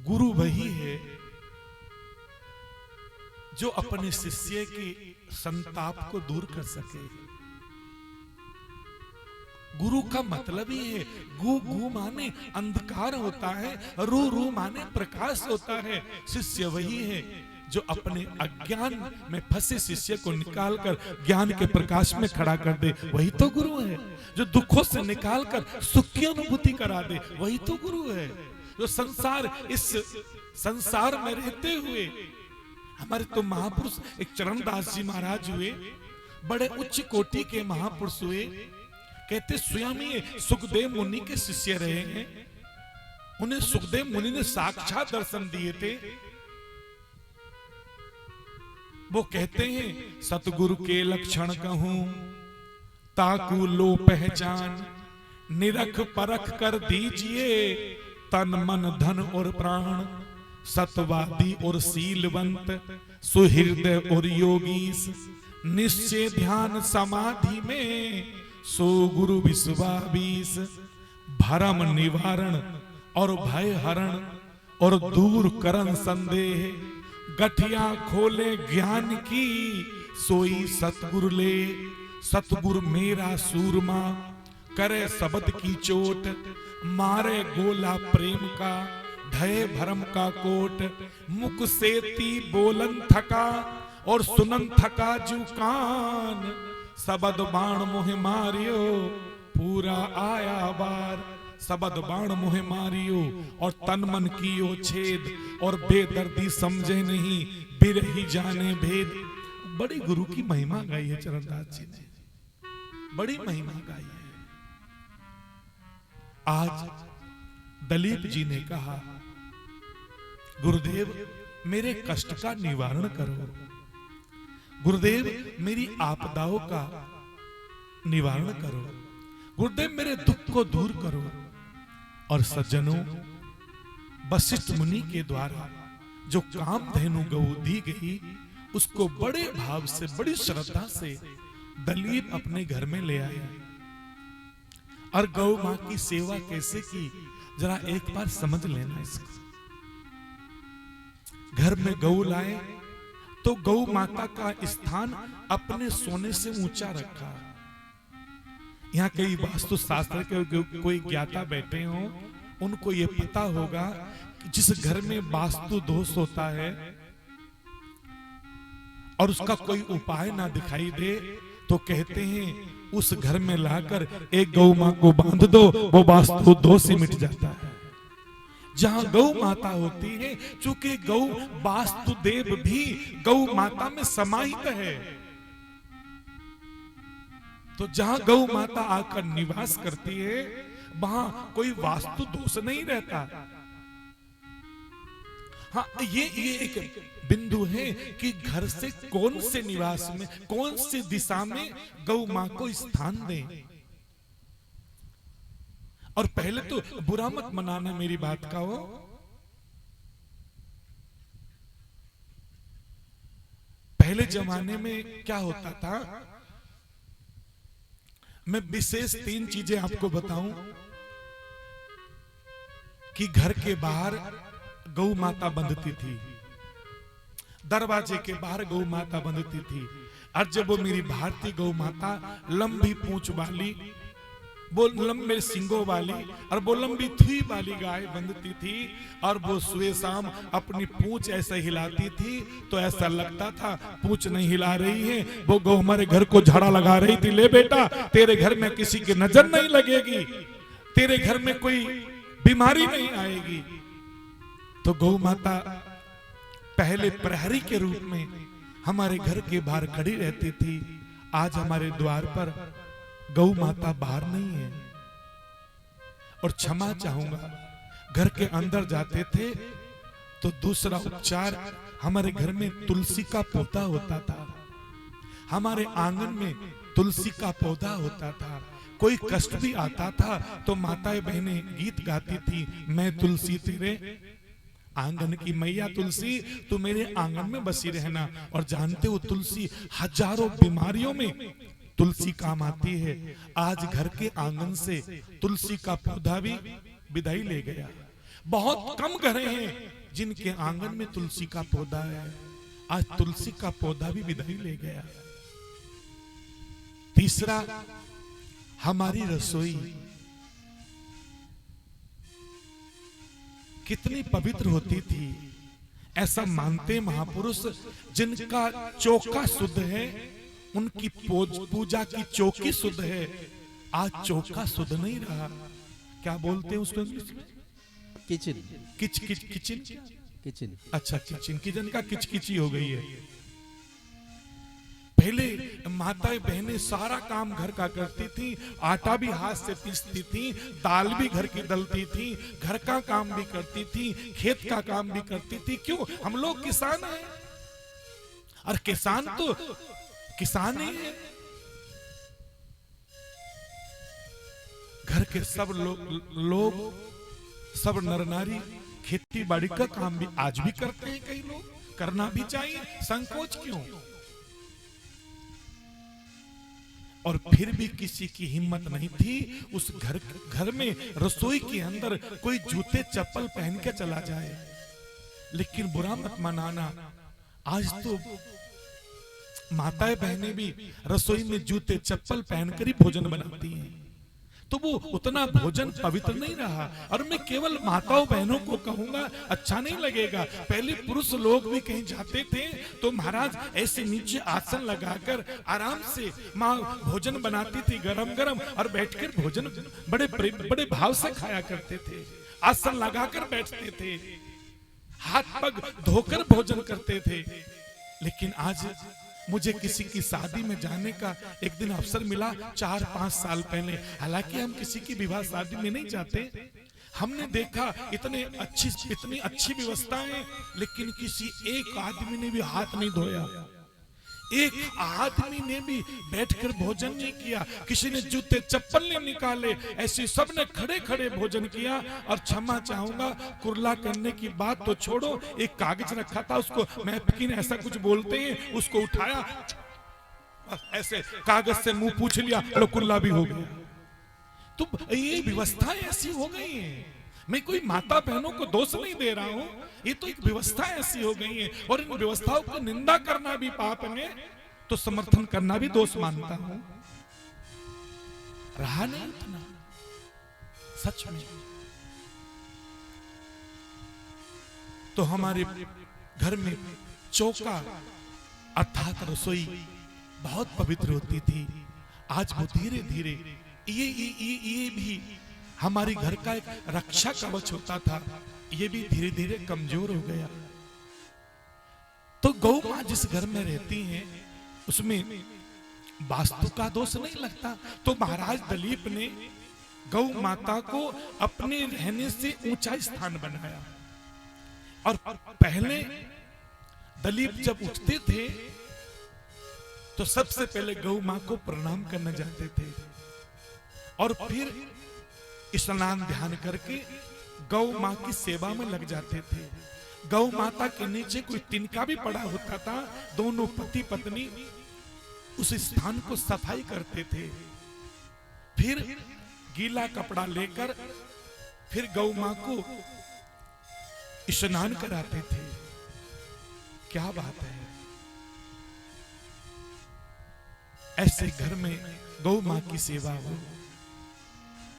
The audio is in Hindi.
गुरु वही है जो अपने शिष्य के संताप को दूर कर सके। गुरु का मतलब ही है, गु गु माने अंधकार होता है, रू रू माने प्रकाश होता है। शिष्य वही है जो अपने अज्ञान में फंसे शिष्य को निकालकर ज्ञान के प्रकाश में खड़ा कर दे, वही तो गुरु है। जो दुखों से निकालकर सुख की अनुभूति करा दे, वही तो गुरु है। जो इस संसार में रहते हुए, हमारे तो महापुरुष एक चरणदास जी महाराज हुए, बड़े उच्च कोटि के महापुरुष हुए। कहते स्वयं ही सुखदेव मुनि के शिष्य रहे हैं। उन्हें सुखदेव मुनि ने साक्षात दर्शन दिए थे। वो कहते हैं सतगुरु के लक्षण कहूं ताकू लो पहचान, निरख परख कर दीजिए तन मन धन और प्राण। सतवादी और शीलवंत, सुहृदय और योगीश, निश्चय ध्यान समाधि में सो गुरु विश्वावीस। भरम निवारण और भय हरण और दूर करन संदेह, गठिया खोले ज्ञान की सोई सतगुरु ले। सतगुरु मेरा सूरमा करे शब्द की चोट, मारे गोला प्रेम का ढये भरम का कोट। मुख से ती बोलन थका और सुनन थका जुकान, सबद बाण मोहे मारियो पूरा आया बार। सबद बाण मोहे मारियो और तन मन कियो छेद, और बेदर्दी समझे नहीं बिरही जाने भेद। बड़ी गुरु की महिमा गाई है चरणदास जी ने, बड़ी महिमा गाई है। आज दलीप जी ने कहा गुरुदेव मेरे कष्ट का निवारण करो, गुरुदेव मेरी आपदाओं का निवारण करो, गुरुदेव मेरे दुख को दूर करो। और सज्जनों, वशिष्ठ मुनि के द्वारा जो कामधेनु गौ दी गई, उसको बड़े भाव से, बड़ी श्रद्धा से दलीप अपने घर में ले आया। और गौ मां की सेवा कैसे की, जरा एक बार समझ लेना इसको। घर में गौ लाए तो गौ माता का स्थान अपने सोने से ऊंचा रखा। यहाँ कई वास्तु शास्त्र के कोई ज्ञाता बैठे हो, उनको ये पता होगा कि जिस घर में वास्तु दोष होता है और उसका कोई उपाय ना दिखाई दे, तो कहते हैं उस घर में लाकर एक गौ मां को बांध दो, वो वास्तु दोष ही मिट जाता है। जहां गौ माता होती है, चूंकि गौ वास्तु देव भी गौ माता में समाहित है, तो जहां गौ माता आकर निवास करती है वहां कोई वास्तु दोष नहीं रहता। हाँ, ये एक बिंदु है कि घर से कौन से निवास में, कौन सी दिशा में गौ मां को स्थान दें। और पहले तो बुरा मत मनाना मेरी बात का हो, पहले जमाने में क्या होता था, मैं विशेष 3 चीजें आपको बताऊं कि घर के बाहर गौ माता बंधती थी, दरवाजे के बाहर गौ माता बंधती थी। और जब वो मेरी भारतीय गौ माता लंबी पूंछ वाली, वो लंबे सिंगों वाली और वो लंबी थुई वाली गाय बंधती थी, और वो सुबह शाम अपनी पूंछ ऐसे हिलाती थी तो ऐसा लगता था पूंछ नहीं हिला रही है, वो गौ हमारे घर को झाड़ा लगा रही थी। ले बेटा, तेरे घर में किसी की नजर नहीं लगेगी, तेरे घर में कोई बीमारी नहीं आएगी। तो गौ माता पहले प्रहरी के रूप में हमारे घर के बाहर खड़ी रहती थी। आज हमारे द्वार पर गौ माता बाहर नहीं है। और क्षमा चाहूंगा, घर के अंदर जाते थे तो दूसरा उपचार, हमारे घर में तुलसी का पौधा होता था, हमारे आंगन में तुलसी का पौधा होता था। कोई कष्ट भी आता था तो माताएं बहनें गीत गाती थी, मैं तुलसी तेरे आंगन की मैया तुलसी, तू मेरे आंगन में बसी रहना। और जानते हो तुलसी हजारों बीमारियों में तुलसी काम आती है। आज घर के आंगन से तुलसी का पौधा भी विदाई ले गया, बहुत कम घर हैं जिनके आंगन में तुलसी का पौधा है। आज तुलसी का पौधा भी विदाई ले गया। तीसरा, हमारी रसोई कितनी पवित्र होती थी। ऐसा मानते महापुरुष, जिनका चौका शुद्ध है उनकी पूजा की चौकी शुद्ध है। आज चौका शुद्ध नहीं रहा। क्या बोलते हैं उसको इंग्लिश में? किचन। किचन। अच्छा, किचन का किचकिची हो गई है। पहले माताएं बहनें सारा काम घर का करती थी, आटा भी हाथ से पीसती थी, दाल भी घर की दलती थी, घर का काम भी करती थी, खेत का काम भी करती थी। क्यों? हम लोग किसान हैं, और किसान तो किसान ही है। घर के सब लोग सब नर नारी खेती बाड़ी का काम भी आज भी करते हैं। कई लोग करना भी चाहिए, संकोच क्यों? और फिर भी किसी की हिम्मत नहीं थी उस घर में रसोई के अंदर कोई जूते चप्पल पहन के चला जाए। लेकिन बुरा मत मनाना, आज तो माताएं बहनें भी रसोई में जूते चप्पल पहनकर ही भोजन बनाती हैं। तो वो उतना भोजन पवित्र नहीं रहा। और मैं केवल माताओं बहनों को कहूंगा, अच्छा नहीं लगेगा। पहले पुरुष लोग भी कहीं जाते थे तो महाराज ऐसे नीचे आसन लगाकर आराम से माँ भोजन बनाती थी गरम गरम, और बैठकर भोजन बड़े भाव से खाया करते थे। आसन लगाकर बैठते थे, हाथ पग धोकर भोजन करते थे। लेकिन आज मुझे किसी की शादी में जाने का एक दिन अवसर मिला 4-5 साल पहले। हालांकि हम किसी की विवाह शादी में नहीं जाते। हमने देखा इतनी अच्छी व्यवस्थाएं, लेकिन किसी एक आदमी ने भी हाथ नहीं धोया, एक आदमी ने भी बैठकर भोजन नहीं किया, किसी ने जूते चप्पल नहीं निकाले। ऐसे सबने खड़े खड़े भोजन किया। और क्षमा चाहूंगा, कुर्ला करने की बात तो छोड़ो, एक कागज रखा था, उसको मैपकिन ऐसा कुछ बोलते हैं, उसको उठाया, ऐसे कागज से मुंह पूछ लिया, लो कुर्ला भी हो गया। तो ये व्यवस्था ऐसी हो गई है। मैं कोई माता बहनों को दोष नहीं दे रहा हूं, ये तो एक व्यवस्था ऐसी हो गई है। और इन व्यवस्थाओं को निंदा करना भी पाप है, तो समर्थन करना भी दोष मानता हूं। रहा नहीं उतना, सच में। तो हमारे घर में चौका अर्थात रसोई बहुत पवित्र होती थी। आज वो धीरे धीरे ये भी हमारी घर का एक रक्षा कवच होता था, ये भी धीरे धीरे कमजोर हो गया। तो गौ माँ जिस घर में रहती हैं उसमें वास्तु का दोष नहीं लगता। तो महाराज दिलीप ने गौ माता को अपने रहने से ऊंचा स्थान बनाया। और पहले दिलीप जब उठते थे तो सबसे पहले गौ माँ को प्रणाम करने जाते थे, और फिर स्नान ध्यान करके गौ माँ की सेवा में लग जाते थे। गौ माता के नीचे कोई तिनका भी पड़ा होता था, दोनों पति पत्नी उस स्थान को सफाई करते थे। फिर गीला कपड़ा लेकर फिर गौ माँ को स्नान कराते थे। क्या बात है! ऐसे घर में गौ माँ की सेवा हो।